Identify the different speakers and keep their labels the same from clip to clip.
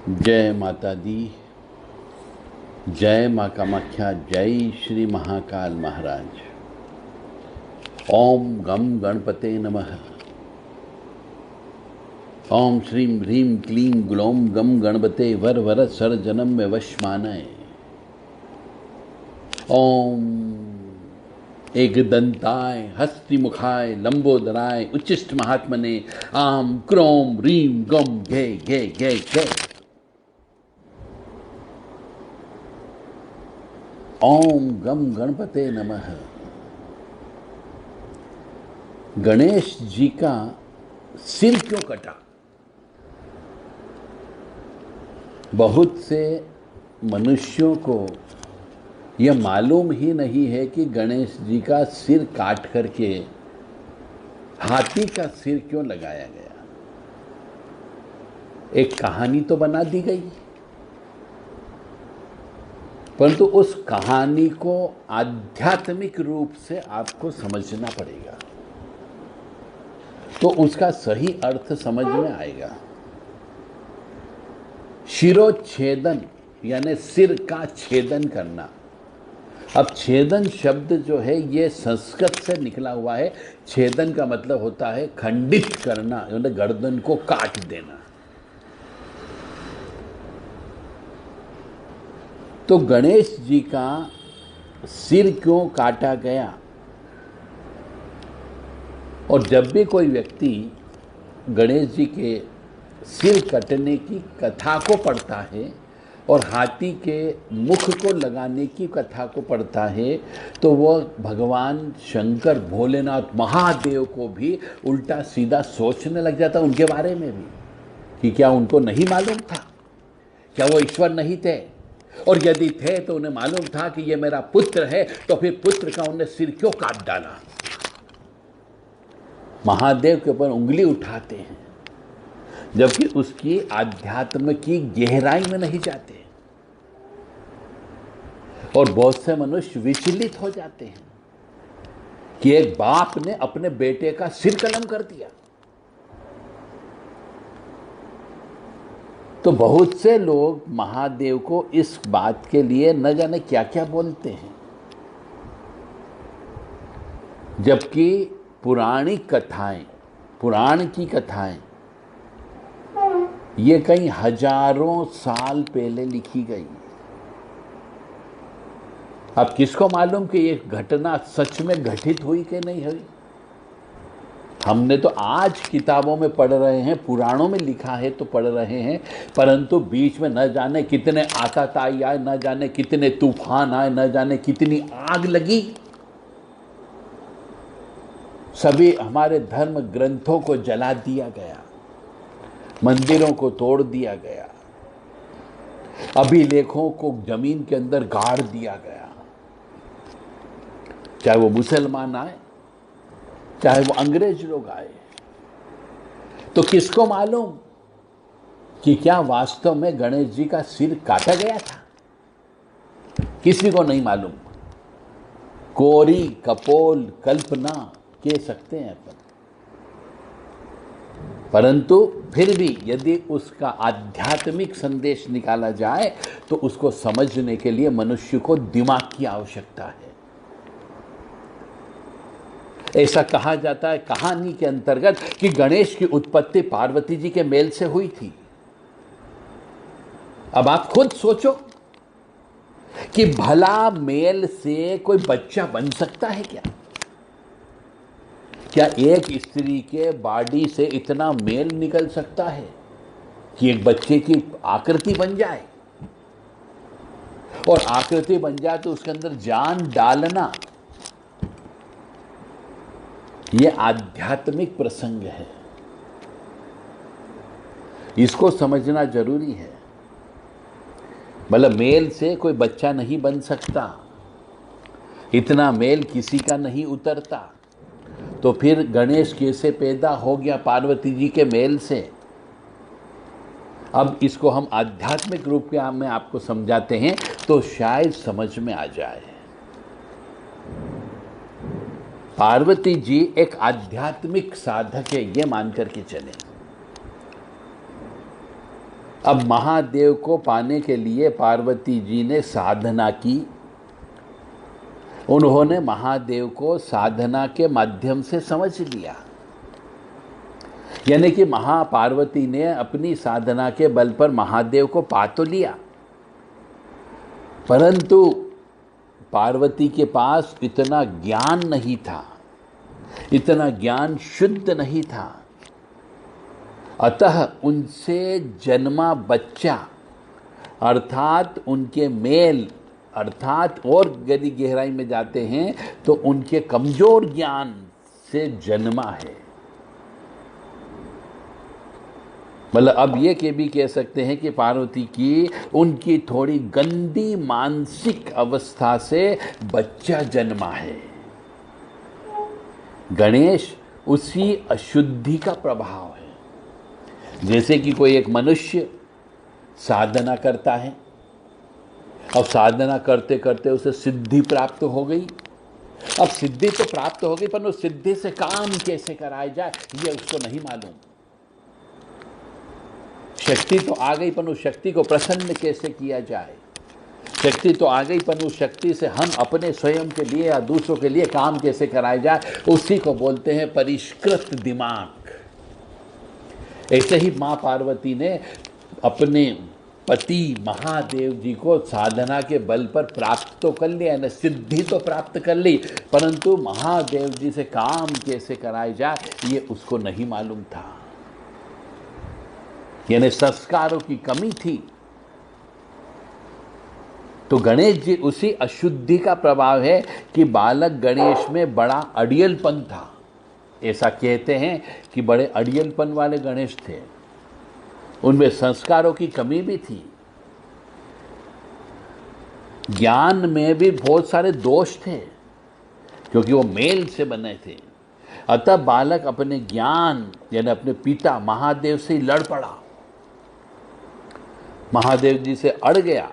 Speaker 1: जय माता दी, जय माँ कामाख्या, जय श्री महाकाल महाराज। ओम गम गणपते नमः। ओम श्रीम ह्रीम क्लीम ग्लौम गम गणपते वर वर सर जन्म में वशमानय। ओम एकदंताय हस्तिमुखाय लंबोदराय उच्चिष्ट महात्मने आम क्रोम ह्रीम गम घे घे घे घे। ओम गम गणपते नमः। गणेश जी का सिर क्यों कटा? बहुत से मनुष्यों को यह मालूम ही नहीं है कि गणेश जी का सिर काट करके हाथी का सिर क्यों लगाया गया। एक कहानी तो बना दी गई, परंतु उस कहानी को आध्यात्मिक रूप से आपको समझना पड़ेगा, तो उसका सही अर्थ समझ में आएगा। शिरोच्छेदन यानी सिर का छेदन करना। अब छेदन शब्द जो है ये संस्कृत से निकला हुआ है। छेदन का मतलब होता है खंडित करना, यानी गर्दन को काट देना। तो गणेश जी का सिर क्यों काटा गया? और जब भी कोई व्यक्ति गणेश जी के सिर कटने की कथा को पढ़ता है और हाथी के मुख को लगाने की कथा को पढ़ता है, तो वह भगवान शंकर भोलेनाथ महादेव को भी उल्टा सीधा सोचने लग जाता उनके बारे में भी, कि क्या उनको नहीं मालूम था? क्या वो ईश्वर नहीं थे? और यदि थे तो उन्हें मालूम था कि ये मेरा पुत्र है, तो फिर पुत्र का उन्हें सिर क्यों काट डाला? महादेव के ऊपर उंगली उठाते हैं, जबकि उसकी आध्यात्म की गहराई में नहीं जाते। और बहुत से मनुष्य विचलित हो जाते हैं कि एक बाप ने अपने बेटे का सिर कलम कर दिया। तो बहुत से लोग महादेव को इस बात के लिए न जाने क्या क्या बोलते हैं, जबकि पुराणिक कथाएं, पुराण की कथाएं ये कई हजारों साल पहले लिखी गई। अब किसको मालूम कि ये घटना सच में घटित हुई कि नहीं हुई? हमने तो आज किताबों में पढ़ रहे हैं, पुराणों में लिखा है तो पढ़ रहे हैं, परंतु बीच में न जाने कितने आतताई आए, न जाने कितने तूफान आए, न जाने कितनी आग लगी। सभी हमारे धर्म ग्रंथों को जला दिया गया, मंदिरों को तोड़ दिया गया, अभिलेखों को जमीन के अंदर गाड़ दिया गया। चाहे वो मुसलमान आए, चाहे वो अंग्रेज लोग आए। तो किसको मालूम कि क्या वास्तव में गणेश जी का सिर काटा गया था? किसी को नहीं मालूम। कोरी कपोल कल्पना कह सकते हैं अपन, परंतु फिर भी यदि उसका आध्यात्मिक संदेश निकाला जाए तो उसको समझने के लिए मनुष्य को दिमाग की आवश्यकता है। ऐसा कहा जाता है कहानी के अंतर्गत कि गणेश की उत्पत्ति पार्वती जी के मेल से हुई थी। अब आप खुद सोचो कि भला मेल से कोई बच्चा बन सकता है क्या? क्या एक स्त्री के बॉडी से इतना मेल निकल सकता है कि एक बच्चे की आकृति बन जाए? और आकृति बन जाए तो उसके अंदर जान डालना, यह आध्यात्मिक प्रसंग है। इसको समझना जरूरी है। मतलब मेल से कोई बच्चा नहीं बन सकता, इतना मेल किसी का नहीं उतरता, तो फिर गणेश कैसे पैदा हो गया पार्वती जी के मेल से? अब इसको हम आध्यात्मिक रूप में आपको समझाते हैं तो शायद समझ में आ जाए। पार्वती जी एक आध्यात्मिक साधक है, ये मान करके चले। अब महादेव को पाने के लिए पार्वती जी ने साधना की। उन्होंने महादेव को साधना के माध्यम से समझ लिया, यानी कि महापार्वती ने अपनी साधना के बल पर महादेव को पा तो लिया, परंतु पार्वती के पास इतना ज्ञान नहीं था, इतना ज्ञान शुद्ध नहीं था। अतः उनसे जन्मा बच्चा अर्थात उनके मेल, अर्थात और यदि गहराई में जाते हैं तो उनके कमजोर ज्ञान से जन्मा है। मतलब अब ये के भी कह सकते हैं कि पार्वती की उनकी थोड़ी गंदी मानसिक अवस्था से बच्चा जन्मा है। गणेश उसी अशुद्धि का प्रभाव है। जैसे कि कोई एक मनुष्य साधना करता है, अब साधना करते करते उसे सिद्धि प्राप्त हो गई। अब सिद्धि तो प्राप्त हो गई, पर उस सिद्धि से काम कैसे कराया जाए ये उसको नहीं मालूम। शक्ति तो आ गई, पर उस शक्ति को प्रसन्न कैसे किया जाए। शक्ति तो आ गई, पर उस शक्ति से हम अपने स्वयं के लिए या दूसरों के लिए काम कैसे कराया जाए, उसी को बोलते हैं परिष्कृत दिमाग। ऐसे ही माँ पार्वती ने अपने पति महादेव जी को साधना के बल पर प्राप्त तो कर लिया, न सिद्धि तो प्राप्त कर ली, परंतु महादेव जी से काम कैसे कराया जाए ये उसको नहीं मालूम था। यानी संस्कारों की कमी थी। तो गणेश जी उसी अशुद्धि का प्रभाव है कि बालक गणेश में बड़ा अड़ियलपन था। ऐसा कहते हैं कि बड़े अड़ियलपन वाले गणेश थे, उनमें संस्कारों की कमी भी थी, ज्ञान में भी बहुत सारे दोष थे, क्योंकि वो मेल से बने थे। अतः बालक अपने ज्ञान यानी अपने पिता महादेव से ही लड़ पड़ा, महादेव जी से अड़ गया।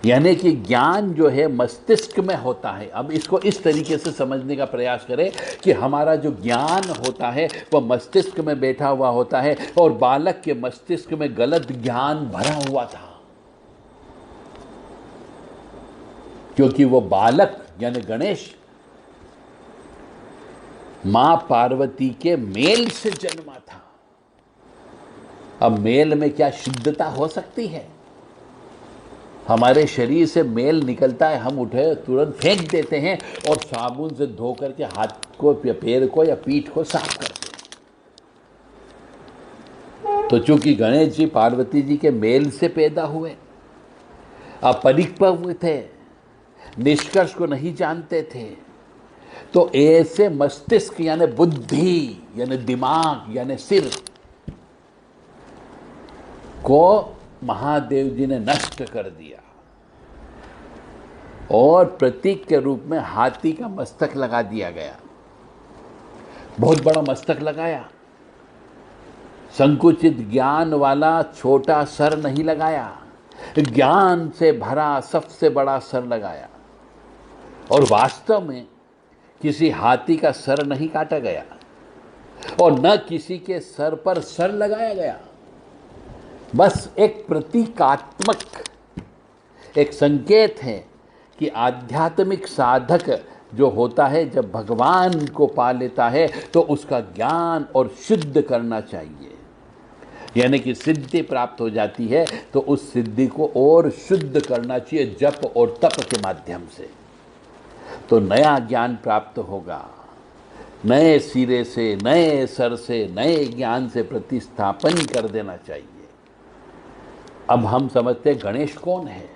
Speaker 1: यानी कि ज्ञान जो है मस्तिष्क में होता है। अब इसको इस तरीके से समझने का प्रयास करें कि हमारा जो ज्ञान होता है वह मस्तिष्क में बैठा हुआ होता है, और बालक के मस्तिष्क में गलत ज्ञान भरा हुआ था, क्योंकि वो बालक यानी गणेश मां पार्वती के मेल से जन्मा था। अब मेल में क्या शुद्धता हो सकती है? हमारे शरीर से मेल निकलता है, हम उठे तुरंत फेंक देते हैं और साबुन से धो करके हाथ को या पैर को या पीठ को साफ करते हैं। तो चूंकि गणेश जी पार्वती जी के मेल से पैदा हुए, अपरिपक्व थे, निष्कर्ष को नहीं जानते थे, तो ऐसे मस्तिष्क यानी बुद्धि यानी दिमाग यानी सिर को महादेव जी ने नष्ट कर दिया और प्रतीक के रूप में हाथी का मस्तक लगा दिया गया। बहुत बड़ा मस्तक लगाया, संकुचित ज्ञान वाला छोटा सर नहीं लगाया, ज्ञान से भरा सबसे बड़ा सर लगाया। और वास्तव में किसी हाथी का सर नहीं काटा गया और न किसी के सर पर सर लगाया गया, बस एक प्रतीकात्मक एक संकेत है कि आध्यात्मिक साधक जो होता है जब भगवान को पा लेता है तो उसका ज्ञान और शुद्ध करना चाहिए। यानी कि सिद्धि प्राप्त हो जाती है तो उस सिद्धि को और शुद्ध करना चाहिए जप और तप के माध्यम से, तो नया ज्ञान प्राप्त होगा। नए सिरे से, नए सर से, नए ज्ञान से प्रतिस्थापन कर देना चाहिए। अब हम समझते हैं गणेश कौन है?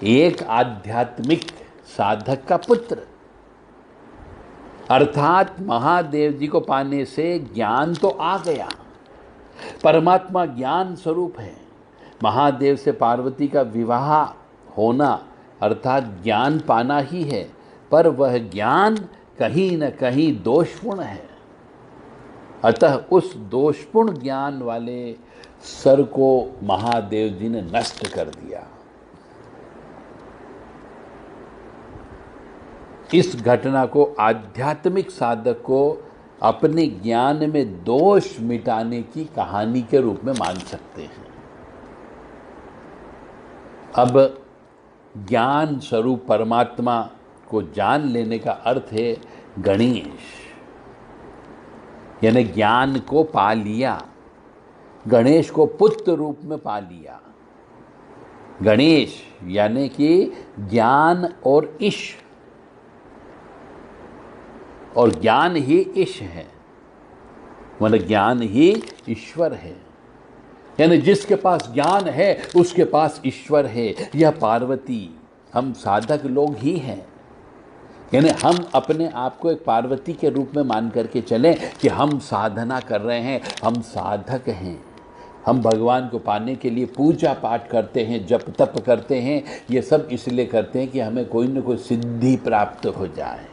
Speaker 1: एक आध्यात्मिक साधक का पुत्र, अर्थात महादेव जी को पाने से ज्ञान तो आ गया, परमात्मा ज्ञान स्वरूप है। महादेव से पार्वती का विवाह होना अर्थात ज्ञान पाना ही है, पर वह ज्ञान कहीं न कहीं दोषपूर्ण है। अतः उस दोषपूर्ण ज्ञान वाले सर को महादेव जी ने नष्ट कर दिया। इस घटना को आध्यात्मिक साधक को अपने ज्ञान में दोष मिटाने की कहानी के रूप में मान सकते हैं। अब ज्ञान स्वरूप परमात्मा को जान लेने का अर्थ है गणेश, यानी ज्ञान को पा लिया, गणेश को पुत्र रूप में पा लिया। गणेश यानी कि ज्ञान और ईश, और ज्ञान ही ईश है, मतलब ज्ञान ही ईश्वर है, यानी जिसके पास ज्ञान है उसके पास ईश्वर है। यह पार्वती हम साधक लोग ही हैं, यानी हम अपने आप को एक पार्वती के रूप में मान करके चलें कि हम साधना कर रहे हैं, हम साधक हैं, हम भगवान को पाने के लिए पूजा पाठ करते हैं, जप तप करते हैं। ये सब इसलिए करते हैं कि हमें कोई न कोई सिद्धि प्राप्त हो जाए।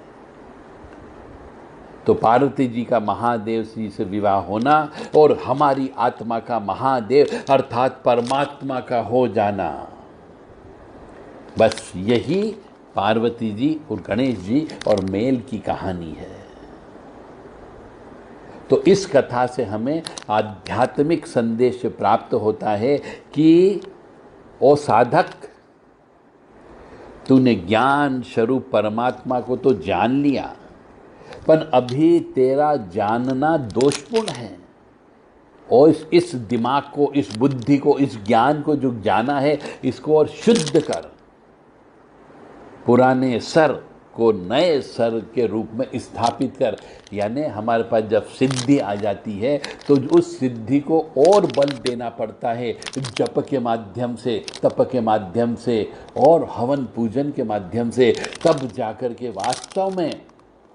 Speaker 1: तो पार्वती जी का महादेव जी से विवाह होना और हमारी आत्मा का महादेव अर्थात परमात्मा का हो जाना, बस यही पार्वती जी और गणेश जी और मेल की कहानी है। तो इस कथा से हमें आध्यात्मिक संदेश प्राप्त होता है कि ओ साधक, तूने ज्ञान स्वरूप परमात्मा को तो जान लिया, पर अभी तेरा जानना दोषपूर्ण है। और इस दिमाग को, इस बुद्धि को, इस ज्ञान को जो जाना है, इसको और शुद्ध कर, पुराने सर को नए सर के रूप में स्थापित कर। यानी हमारे पास जब सिद्धि आ जाती है तो उस सिद्धि को और बल देना पड़ता है, जप के माध्यम से, तप के माध्यम से और हवन पूजन के माध्यम से, तब जाकर के वास्तव में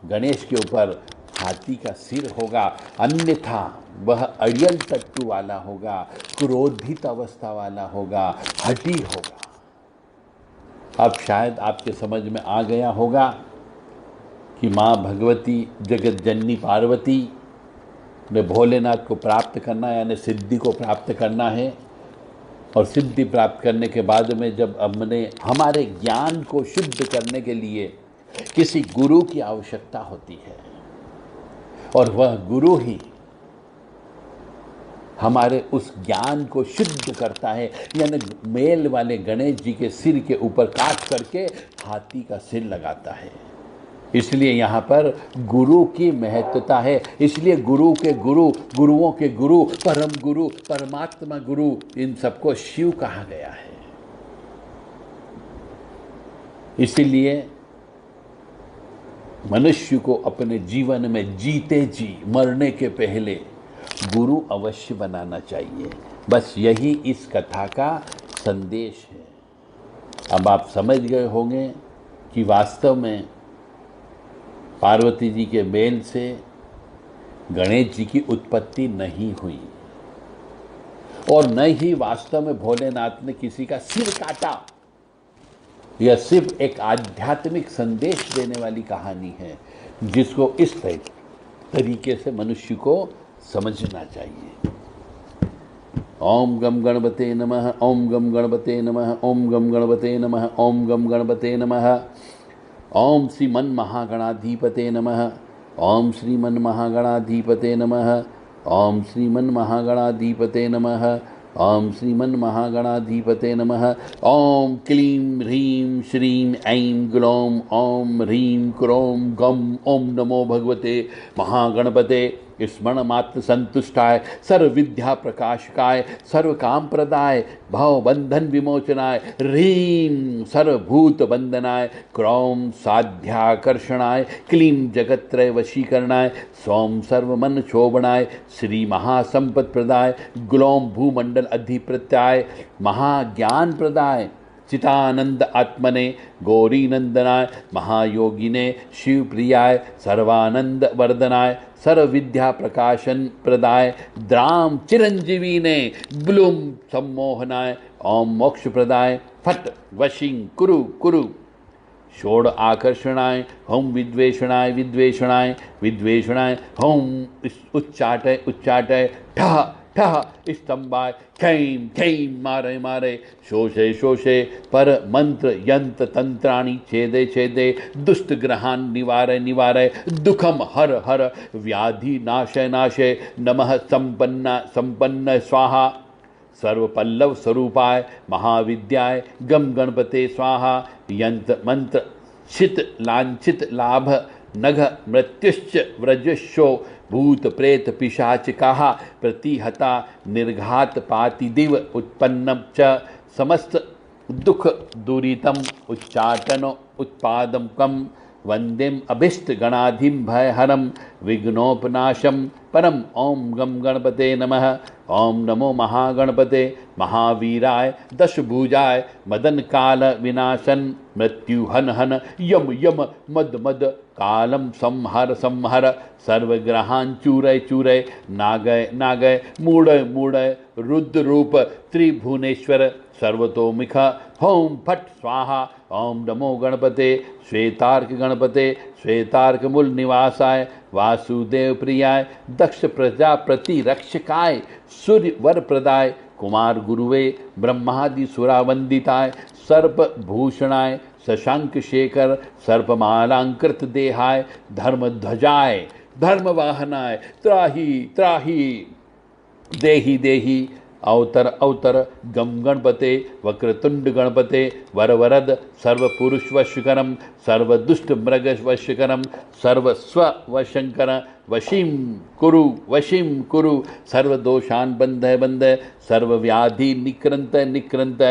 Speaker 1: गणेश के ऊपर हाथी का सिर होगा। अन्यथा वह अड़ियल टट्टू वाला होगा, क्रोधित अवस्था वाला होगा, हठी होगा। अब शायद आपके समझ में आ गया होगा कि माँ भगवती जगत जननी पार्वती ने भोलेनाथ को प्राप्त करना यानी सिद्धि को प्राप्त करना है, और सिद्धि प्राप्त करने के बाद में जब हमने हमारे ज्ञान को शुद्ध करने के लिए किसी गुरु की आवश्यकता होती है, और वह गुरु ही हमारे उस ज्ञान को शुद्ध करता है, यानी मेल वाले गणेश जी के सिर के ऊपर काट करके हाथी का सिर लगाता है। इसलिए यहाँ पर गुरु की महत्वता है। इसलिए गुरु के गुरु, गुरुओं के गुरु, परम गुरु, परमात्मा गुरु, इन सबको शिव कहा गया है। इसीलिए मनुष्य को अपने जीवन में जीते जी मरने के पहले गुरु अवश्य बनाना चाहिए। बस यही इस कथा का संदेश है। अब आप समझ गए होंगे कि वास्तव में पार्वती जी के मेल से गणेश जी की उत्पत्ति नहीं हुई, और न ही वास्तव में भोलेनाथ ने किसी का सिर काटा। यह सिर्फ एक आध्यात्मिक संदेश देने वाली कहानी है, जिसको इस तरीके से मनुष्य को समझना चाहिए। ओम गम गणपते नमः, ओम गम गणपते नमः, ओम गम गणपते नमः, ओम गम गणपते नमः। ओम श्रीमन महागणाधिपते नमः, ओम श्रीमन महागणाधिपते नमः, ओम श्रीमन महागणाधिपते नमः, ओम श्रीमन महागणाधिपते नमः। ओम क्लीं ह्रीं श्रीं ऐं ग्लौं ओम ह्रीं क्रों गम ओम नमो भगवते महागणपते स्मरण मात्र संतुष्टाय, सर्व विद्या प्रकाशकाय, सर्व काम प्रदाय, भव बंधन विमोचनाय, ह्रीं सर्वभूत वंदनाय, क्रों साध्याकर्षणाय, क्लीं जगत्त्रय वशीकरणाय, सौम सर्वमन शोभनाय, श्री महासंपत् प्रदाय, ग्लौं भूमंडल अधिप्रत्याय, महाज्ञान प्रदाय, चितानंद आत्मने, गौरी नंदनाय, महायोगिने, शिवप्रियाय, सर्वानंद वर्धनाय, सर्व विद्या प्रकाशन प्रदाय, द्राम चिरंजीवीने, ब्लूम सम्मोहनाय, ओम मोक्ष प्रदाय, फट वशिंग कुरु कुरु, षोड़ आकर्षणाय, होम विद्वेषणाय विद्वेषणाय विद्वेषणाय, होम उच्चाटय उच्चाटय, ठह ठह स्तंभाय खैम खैम मारे मारे शोषे शोषे पर मंत्र यंत्र तंत्राणि छेदे छेदे दुष्ट ग्रहान निवारे निवारे दुखम हर हर व्याधि नाशे नाशे नमः संपन्ना संपन्न स्वाहा सर्वपल्लव स्वरूपाय महाविद्याय गम गणपते स्वाहा यंत्र मंत्र छित लांछित लाभ नघ मृत्युश्च व्रजशो भूत प्रेत पिशाच काहा प्रतिहता निर्घात पातिदिव उत्पन्नम च समस्त दुख दूरितम उच्चाटन उत्पादम कम वंदेम अभिष्ट गणाधिम भयहरम विघ्नोपनाशम परम ओम गम गणपते नमः। ओम नमो महागणपते महावीराय दशभुजाय मदन काल विनाशन मृत्यु हन हन यम यम मद मद कालम संहर संहर सर्वग्रहान चूरय चूरय नागय नागय मूढ़य मूढ़य रुद्र रूप त्रिभुवनेश्वर सर्वतोमुख होम फट स्वाहा। ओम नमो गणपते श्वेतार्क गणपते श्वेतार्क मूल निवासाय वासुदेव प्रियाय दक्ष प्रजापति रक्षकाय सूर्य वर प्रदाय कुमार गुरुवे ब्रह्मादि सुरावंदिताय सर्प भूषणाय शशांक शेखर सर्पमालांकृत देहाय धर्म ध्वजाय धर्म वाहनाय त्राही त्राही देही देही अवतर अवतर गम गणपते वक्रतुंड गणपते वरवरद सर्वपुरुष वश्यकरम सर्वदुष्ट मृग वश्यकरम सर्वस्व वशंकर वशीम कुरु सर्वदोषान बंधय बंधय सर्वव्याधि निकृंत निकृंत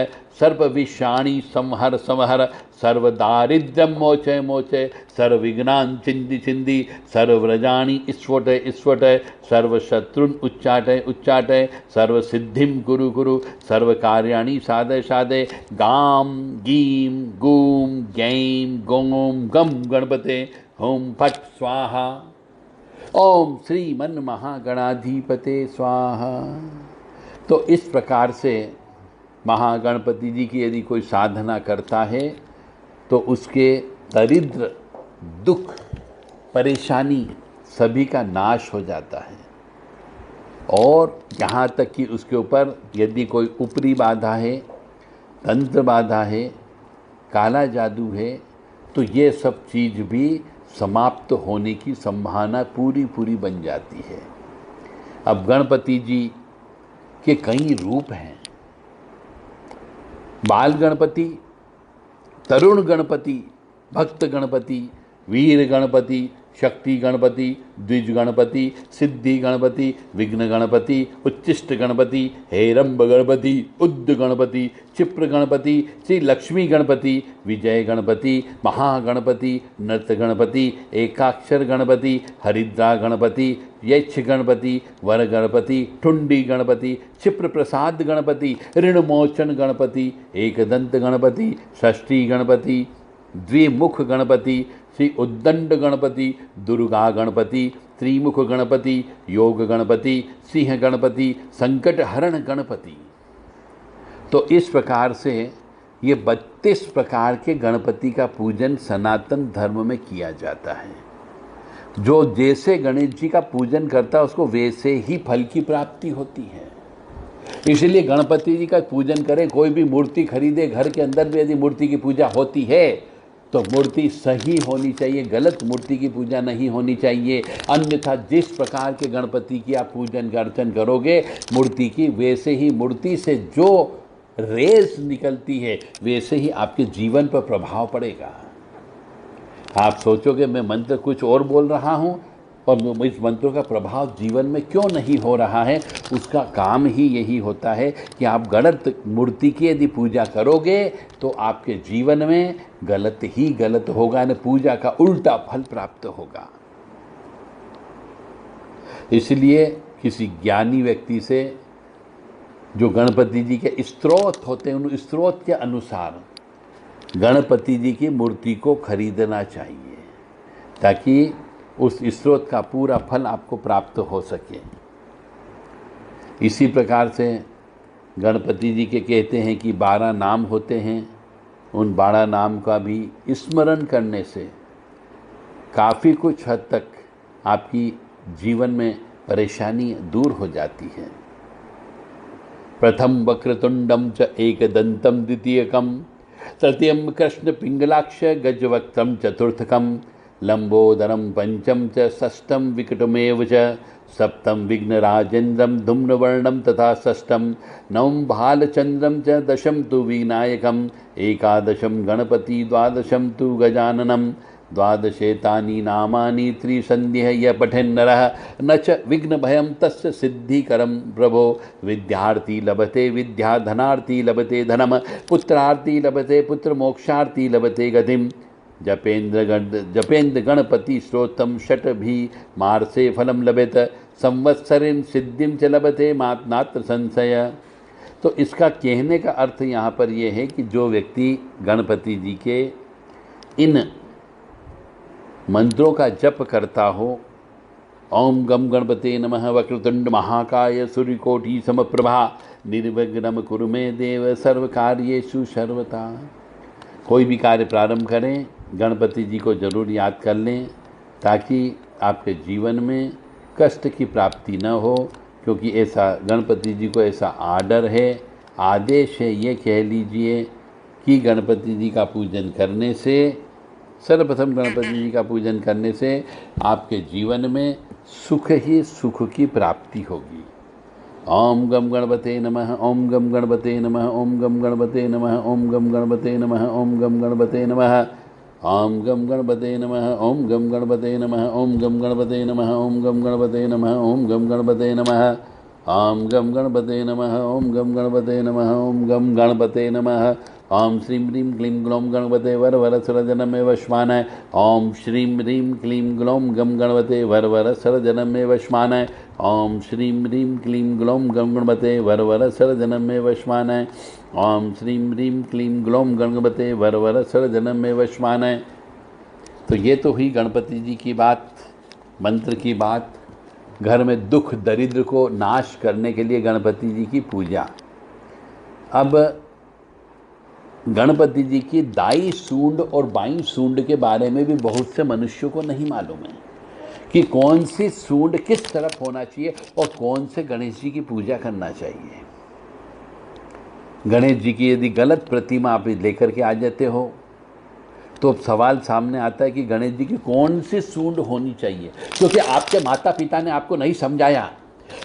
Speaker 1: सर्वविषाणी संहर संहर सर्वदारिद्र्यम मोचय मोचय सर्वविघ्नान चिंदी चिंदी सर्वव्रजाणी स्फोटय स्फोटय सर्वशत्रुन उच्चाटय उच्चाटय सर्वसिद्धिम कुरु कुरु सर्वकार्याणि साधय साधय गाम गीम गूम गैम गोम गम गणपते होम फट स्वाहा। ओम श्रीमन महागणाधिपते स्वाहा। तो इस प्रकार से महागणपति जी की यदि कोई साधना करता है तो उसके दरिद्र दुख परेशानी सभी का नाश हो जाता है। और यहाँ तक कि उसके ऊपर यदि कोई ऊपरी बाधा है, तंत्र बाधा है, काला जादू है, तो ये सब चीज़ भी समाप्त होने की संभावना पूरी पूरी बन जाती है। अब गणपति जी के कई रूप हैं। बाल गणपति, तरुण गणपति, भक्त गणपति, वीर गणपति, शक्ति गणपति, द्विज गणपति, सिद्धि गणपति, विघ्न गणपति, उच्चिष्ट गणपति, हेरंब गणपति, उद्द गणपति, क्षिप्र गणपति, श्री लक्ष्मी गणपति, विजय गणपति, महागणपति, नृत्य गणपति, एकाक्षर गणपति, हरिद्रा गणपति, यक्ष गणपति, वर गणपति, ठुंडी गणपति, क्षिप्र प्रसाद गणपति, ऋणमोचन गणपति, एकदंत गणपति, षष्ठी गणपति, द्विमुख गणपति, श्री उद्दंड गणपति, दुर्गा गणपति, त्रिमुख गणपति, योग गणपति, सिंह गणपति, संकट हरण गणपति। तो इस प्रकार से ये 32 प्रकार के गणपति का पूजन सनातन धर्म में किया जाता है। जो जैसे गणेश जी का पूजन करता है उसको वैसे ही फल की प्राप्ति होती है। इसलिए गणपति जी का पूजन करें, कोई भी मूर्ति खरीदे, घर के अंदर भी यदि मूर्ति की पूजा होती है तो मूर्ति सही होनी चाहिए, गलत मूर्ति की पूजा नहीं होनी चाहिए। अन्यथा जिस प्रकार के गणपति की आप पूजन अर्चन करोगे मूर्ति की, वैसे ही मूर्ति से जो रेस निकलती है वैसे ही आपके जीवन पर प्रभाव पड़ेगा। आप सोचोगे मैं मंत्र कुछ और बोल रहा हूँ और इस मंत्रों का प्रभाव जीवन में क्यों नहीं हो रहा है। उसका काम ही यही होता है कि आप गलत मूर्ति की यदि पूजा करोगे तो आपके जीवन में गलत ही गलत होगा, न पूजा का उल्टा फल प्राप्त होगा। इसलिए किसी ज्ञानी व्यक्ति से जो गणपति जी के स्त्रोत होते हैं उन स्त्रोत के अनुसार गणपति जी की मूर्ति को खरीदना चाहिए ताकि उस स्रोत का पूरा फल आपको प्राप्त हो सके। इसी प्रकार से गणपति जी के कहते हैं कि 12 नाम होते हैं। उन 12 नाम का भी स्मरण करने से काफ़ी कुछ हद तक आपकी जीवन में परेशानी दूर हो जाती है। प्रथम वक्रतुंडम च एकदंतम द्वितीयकम तृतीयम कृष्ण पिंगलाक्ष गजवक्त्रम चतुर्थकम लंबोदरम पंचम च षष्ठम विकटमेव च सप्तम विघ्नराजेन्द्रम धूम्रवर्णम तथा षष्ठम नवम भालचंद्रम च दशम तु विनायकम एकादशम गणपति द्वादशम तु गजाननम द्वादशेतानि नामानि त्रिसन्ध्यः यः पठेन्नरः न च विघ्नभयं तस्य सिद्धिकरं प्रभो विद्यार्थी लभते विद्या धनार्थी लभते धनम पुत्रार्थी लभते पुत्र मोक्षार्थी लभते गतिम जपेन्द्र गणपति श्रोतम षट भी मार्से फलम लभेत संवत्सरिन सिद्धिम च लभते नात्र संशय। तो इसका कहने का अर्थ यहाँ पर यह है कि जो व्यक्ति गणपति जी के इन मंत्रों का जप करता हो, ओम गम गणपते नमः वक्रतुंड महाकाय सूर्यकोटि समप्रभा निर्विघ्नं कुरु मे देव सर्व कार्येषु सर्वदा। कोई भी कार्य प्रारंभ करें, गणपति जी को जरूर याद कर लें ताकि आपके जीवन में कष्ट की प्राप्ति न हो, क्योंकि ऐसा गणपति जी को ऐसा आर्डर है, आदेश है, ये कह लीजिए कि गणपति जी का पूजन करने से, सर्वप्रथम गणपति जी का पूजन करने से आपके जीवन में सुख ही सुख की प्राप्ति होगी। ओम गम गणपते नमः, ओम गम गणपते नमः, ओम गम गणपते नमः, ओम गम गणपते नमः, ओम गम गणपते नमः, ओम गम गणपते नमः, ओम गम गणपते नमः, ओम गम गणपते नमः, ओम गम गणपते नमः, ओम गम गणपते नमः, ओम गम गणपते नमः, ओम गम गणपते नमः, ओम गम गणपते नमः। ओम श्रीं ह्रीं क्लीं ग्लौं गणपते वर सरजनमे वश्मानय। ओम श्रीं ह्रीं क्लीं ग्लौं गम गणपते वर सरजनमे वश्मानय। ओम श्रीं ह्रीं क्लीं ग्लौं गम गणपते वर सरजनमे वश्मानय। ओम श्रीं ह्रीं क्लीं ग्लौं गणपते वर सरजनमे वश्मानय। तो ये तो हुई गणपति जी की बात, मंत्र की बात। घर में दुख दरिद्र को नाश करने के लिए गणपति जी की पूजा। अब गणपति जी की दाई सूंड और बाई सूंड के बारे में भी बहुत से मनुष्यों को नहीं मालूम है कि कौन सी सूंड किस तरफ होना चाहिए और कौन से गणेश जी की पूजा करना चाहिए। गणेश जी की यदि गलत प्रतिमा आप लेकर के आ जाते हो तो अब सवाल सामने आता है कि गणेश जी की कौन सी सूंड होनी चाहिए, क्योंकि आपके माता पिता ने आपको नहीं समझाया,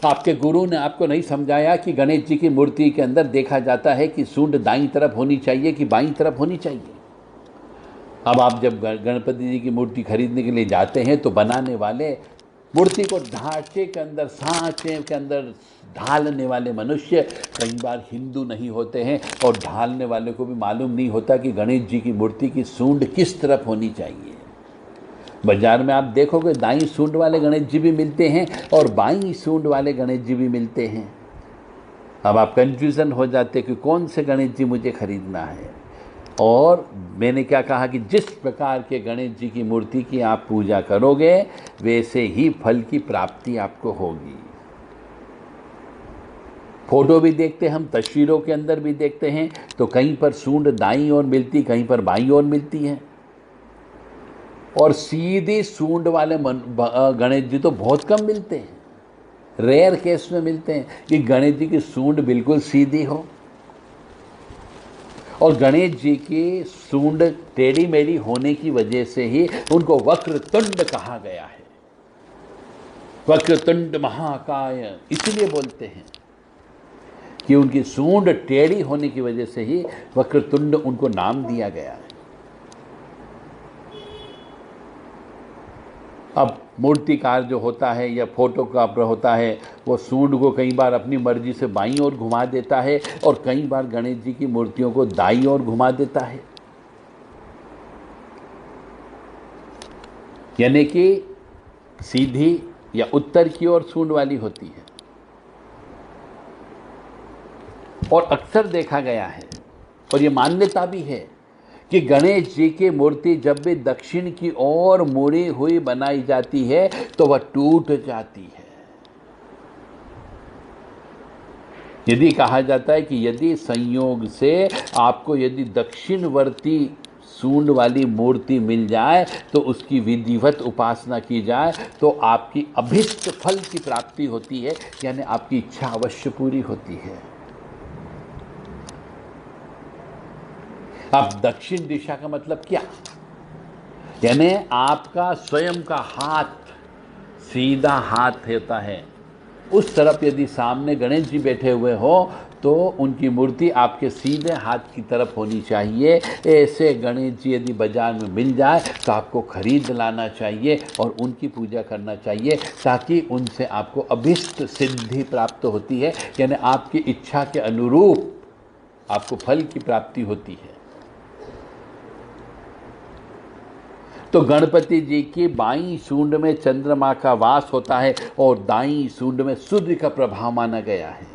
Speaker 1: आपके गुरु ने आपको नहीं समझाया कि गणेश जी की मूर्ति के अंदर देखा जाता है कि सूंड दाईं तरफ होनी चाहिए कि बाईं तरफ होनी चाहिए। अब आप जब गणपति जी की मूर्ति खरीदने के लिए जाते हैं तो बनाने वाले मूर्ति को ढांचे के अंदर, सांचे के अंदर ढालने वाले मनुष्य कई बार हिंदू नहीं होते हैं और ढालने वाले को भी मालूम नहीं होता कि गणेश जी की मूर्ति की सूंड किस तरफ होनी चाहिए। बाजार में आप देखोगे दाईं सूंड वाले गणेश जी भी मिलते हैं और बाईं सूंड वाले गणेश जी भी मिलते हैं। अब आप कंफ्यूजन हो जाते कि कौन से गणेश जी मुझे खरीदना है। और मैंने क्या कहा कि जिस प्रकार के गणेश जी की मूर्ति की आप पूजा करोगे वैसे ही फल की प्राप्ति आपको होगी। फोटो भी देखते हैं हम, तस्वीरों के अंदर भी देखते हैं तो कहीं पर सूंड दाईं ओर मिलती, कहीं पर बाईं ओर मिलती है। और सीधी सूंड वाले गणेश जी तो बहुत कम मिलते हैं, रेयर केस में मिलते हैं कि गणेश जी की सूंड बिल्कुल सीधी हो। और गणेश जी की सूंड टेढ़ी मेढ़ी होने की वजह से ही उनको वक्रतुंड कहा गया है। वक्रतुंड महाकाय इसलिए बोलते हैं कि उनकी सूंड टेढ़ी होने की वजह से ही वक्रतुंड उनको नाम दिया गया है। अब मूर्तिकार जो होता है या फोटोग्राफर होता है वो सूंड को कई बार अपनी मर्जी से बाईं ओर घुमा देता है और कई बार गणेश जी की मूर्तियों को दाईं ओर घुमा देता है, यानी कि सीधी या उत्तर की ओर सूंड वाली होती है। और अक्सर देखा गया है और ये मान्यता भी है कि गणेश जी की मूर्ति जब भी दक्षिण की ओर मुड़ी हुई बनाई जाती है तो वह टूट जाती है। यदि कहा जाता है कि यदि संयोग से आपको यदि दक्षिणवर्ती सूंड वाली मूर्ति मिल जाए तो उसकी विधिवत उपासना की जाए तो आपकी अभीष्ट फल की प्राप्ति होती है, यानी आपकी इच्छा अवश्य पूरी होती है। अब दक्षिण दिशा का मतलब क्या? यानी आपका स्वयं का हाथ, सीधा हाथ होता है, उस तरफ यदि सामने गणेश जी बैठे हुए हो तो उनकी मूर्ति आपके सीधे हाथ की तरफ होनी चाहिए। ऐसे गणेश जी यदि बाजार में मिल जाए तो आपको खरीद लाना चाहिए और उनकी पूजा करना चाहिए, ताकि उनसे आपको अभीष्ट सिद्धि प्राप्त होती है, यानी आपकी इच्छा के अनुरूप आपको फल की प्राप्ति होती है। तो गणपति जी की बाईं सूंड में चंद्रमा का वास होता है और दाईं सूंड में सूर्य का प्रभाव माना गया है।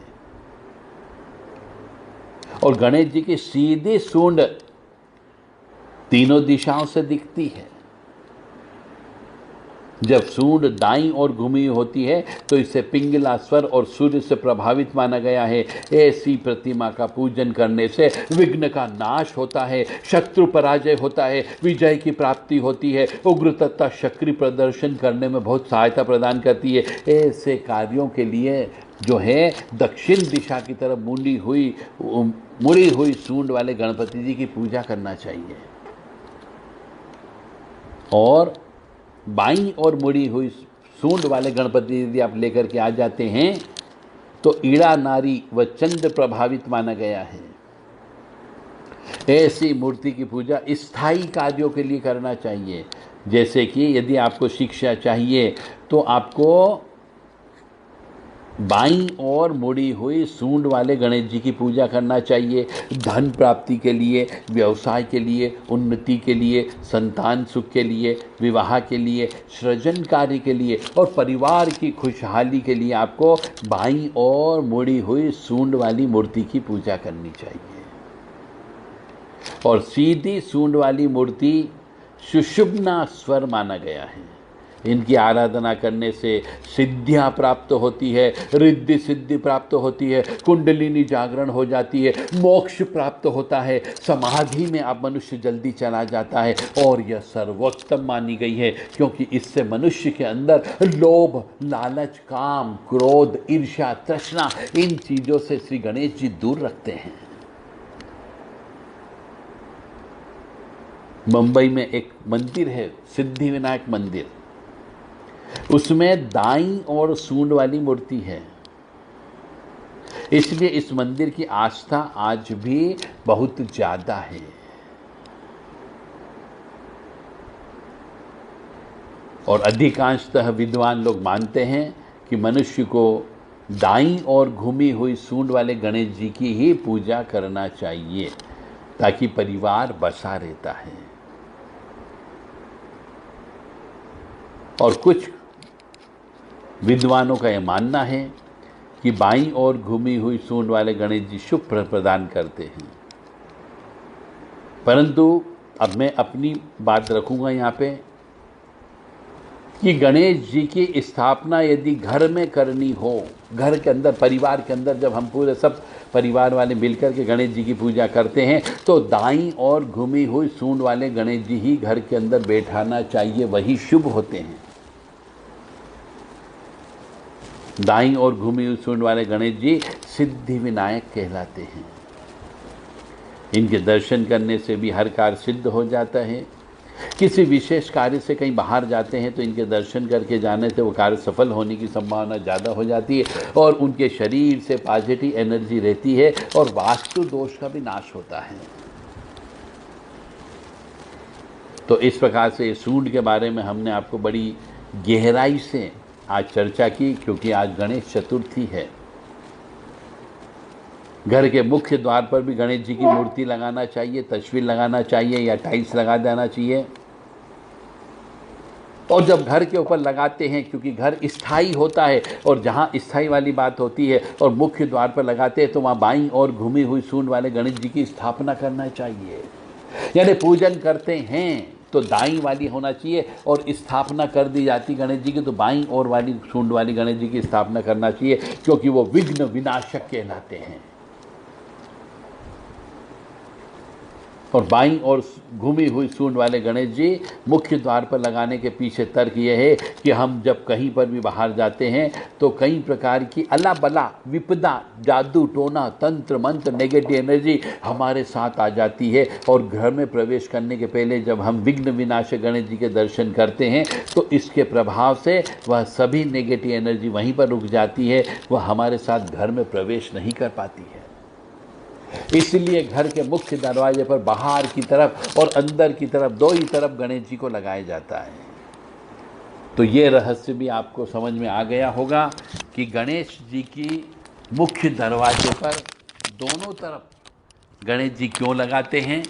Speaker 1: और गणेश जी की सीधी सूंड तीनों दिशाओं से दिखती है। जब सूंड दाईं ओर घूमी होती है तो इसे पिंगला स्वर और सूर्य से प्रभावित माना गया है। ऐसी प्रतिमा का पूजन करने से विघ्न का नाश होता है, शत्रु पराजय होता है, विजय की प्राप्ति होती है, उग्र तथा शक्ति प्रदर्शन करने में बहुत सहायता प्रदान करती है। ऐसे कार्यों के लिए जो है दक्षिण दिशा की तरफ मुड़ी हुई सूंड वाले गणपति जी की पूजा करना चाहिए। और बाईं और मुड़ी हुई सूंड वाले गणपति यदि आप लेकर के आ जाते हैं तो ईड़ा नारी व चंद्र प्रभावित माना गया है। ऐसी मूर्ति की पूजा स्थायी कार्यों के लिए करना चाहिए। जैसे कि यदि आपको शिक्षा चाहिए तो आपको बाईं ओर मुड़ी हुई सूंड वाले गणेश जी की पूजा करना चाहिए। धन प्राप्ति के लिए, व्यवसाय के लिए, उन्नति के लिए, संतान सुख के लिए, विवाह के लिए, सृजन कार्य के लिए और परिवार की खुशहाली के लिए आपको बाईं ओर मुड़ी हुई सूंड वाली मूर्ति की पूजा करनी चाहिए। और सीधी सूंड वाली मूर्ति सुषुम्ना स्वर माना गया है। इनकी आराधना करने से सिद्धियां प्राप्त होती है, रिद्धि सिद्धि प्राप्त होती है, कुंडलिनी जागरण हो जाती है, मोक्ष प्राप्त होता है, समाधि में आप मनुष्य जल्दी चला जाता है। और यह सर्वोत्तम मानी गई है क्योंकि इससे मनुष्य के अंदर लोभ, लालच, काम, क्रोध, ईर्ष्या, तृष्णा, इन चीजों से श्री गणेश जी दूर रखते हैं। मुंबई में एक मंदिर है, सिद्धि विनायक मंदिर, उसमें दाईं और सूंड वाली मूर्ति है। इसलिए इस मंदिर की आस्था आज भी बहुत ज्यादा है। और अधिकांशतः विद्वान लोग मानते हैं कि मनुष्य को दाईं और घूमी हुई सूंड वाले गणेश जी की ही पूजा करना चाहिए, ताकि परिवार बसा रहता है। और कुछ विद्वानों का यह मानना है कि बाईं ओर घूमी हुई सूंड वाले गणेश जी शुभ प्रदान करते हैं। परंतु अब मैं अपनी बात रखूंगा यहाँ पे कि गणेश जी की स्थापना यदि घर में करनी हो, घर के अंदर, परिवार के अंदर, जब हम पूरे सब परिवार वाले मिलकर के गणेश जी की पूजा करते हैं तो दाईं ओर घूमी हुई सूंड वाले गणेश जी ही घर के अंदर बैठाना चाहिए, वही शुभ होते हैं। दाईं ओर घूमी हुई सूंड वाले गणेश जी सिद्धि विनायक कहलाते हैं। इनके दर्शन करने से भी हर कार्य सिद्ध हो जाता है। किसी विशेष कार्य से कहीं बाहर जाते हैं तो इनके दर्शन करके जाने से वो कार्य सफल होने की संभावना ज़्यादा हो जाती है और उनके शरीर से पॉजिटिव एनर्जी रहती है और वास्तु दोष का भी नाश होता है। तो इस प्रकार से सूंड के बारे में हमने आपको बड़ी गहराई से आज चर्चा की, क्योंकि आज गणेश चतुर्थी है। घर के मुख्य द्वार पर भी गणेश जी की मूर्ति लगाना चाहिए, तस्वीर लगाना चाहिए या टाइल्स लगा देना चाहिए। और जब घर के ऊपर लगाते हैं, क्योंकि घर स्थायी होता है और जहाँ स्थायी वाली बात होती है और मुख्य द्वार पर लगाते हैं तो वहाँ बाईं और घूमी हुई सूंड वाले गणेश जी की स्थापना करना चाहिए। यानी पूजन करते हैं तो दाईं वाली होना चाहिए और स्थापना कर दी जाती गणेश जी की तो बाईं और वाली सूंड वाली गणेश जी की स्थापना करना चाहिए, क्योंकि वो विघ्न विनाशक कहलाते हैं। और बाईं ओर घूमी हुई सूंड वाले गणेश जी मुख्य द्वार पर लगाने के पीछे तर्क यह है कि हम जब कहीं पर भी बाहर जाते हैं तो कई प्रकार की अला बला विपदा, जादू टोना, तंत्र मंत्र, नेगेटिव एनर्जी हमारे साथ आ जाती है और घर में प्रवेश करने के पहले जब हम विघ्न विनाशक गणेश जी के दर्शन करते हैं तो इसके प्रभाव से वह सभी नेगेटिव एनर्जी वहीं पर रुक जाती है, वह हमारे साथ घर में प्रवेश नहीं कर पाती है। इसलिए घर के मुख्य दरवाजे पर बाहर की तरफ और अंदर की तरफ दो ही तरफ गणेश जी को लगाया जाता है। तो ये रहस्य भी आपको समझ में आ गया होगा कि गणेश जी की मुख्य दरवाजे पर दोनों तरफ गणेश जी क्यों लगाते हैं,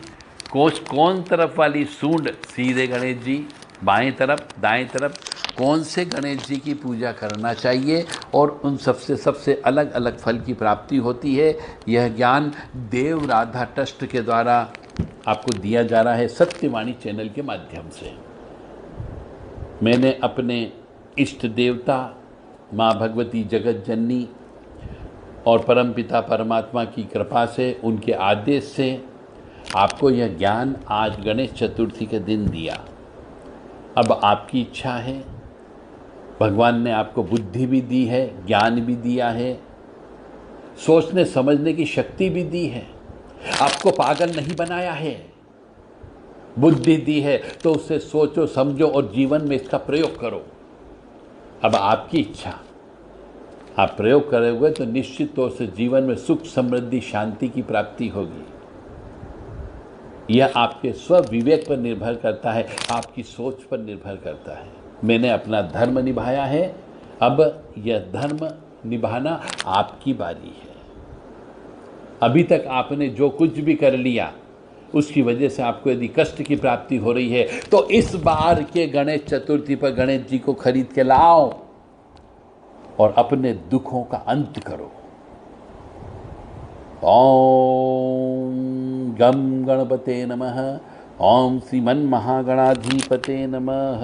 Speaker 1: कौन तरफ वाली सूंड सीधे गणेश जी, बाएं तरफ दाएं तरफ, कौन से गणेश जी की पूजा करना चाहिए और उन सबसे अलग अलग फल की प्राप्ति होती है। यह ज्ञान देव राधा ट्रस्ट के द्वारा आपको दिया जा रहा है सत्यवाणी चैनल के माध्यम से। मैंने अपने इष्ट देवता माँ भगवती जगत जननी और परमपिता परमात्मा की कृपा से, उनके आदेश से आपको यह ज्ञान आज गणेश चतुर्थी के दिन दिया। अब आपकी इच्छा है, भगवान ने आपको बुद्धि भी दी है, ज्ञान भी दिया है, सोचने समझने की शक्ति भी दी है, आपको पागल नहीं बनाया है, बुद्धि दी है तो उससे सोचो समझो और जीवन में इसका प्रयोग करो। अब आपकी इच्छा, आप प्रयोग करोगे तो निश्चित तौर से जीवन में सुख समृद्धि शांति की प्राप्ति होगी। यह आपके स्व विवेक पर निर्भर करता है, आपकी सोच पर निर्भर करता है। मैंने अपना धर्म निभाया है, अब यह धर्म निभाना आपकी बारी है। अभी तक आपने जो कुछ भी कर लिया उसकी वजह से आपको यदि कष्ट की प्राप्ति हो रही है तो इस बार के गणेश चतुर्थी पर गणेश जी को खरीद के लाओ और अपने दुखों का अंत करो। ओम गम गणपते नमः। ओम श्रीमन्महागणाधिपते नमः।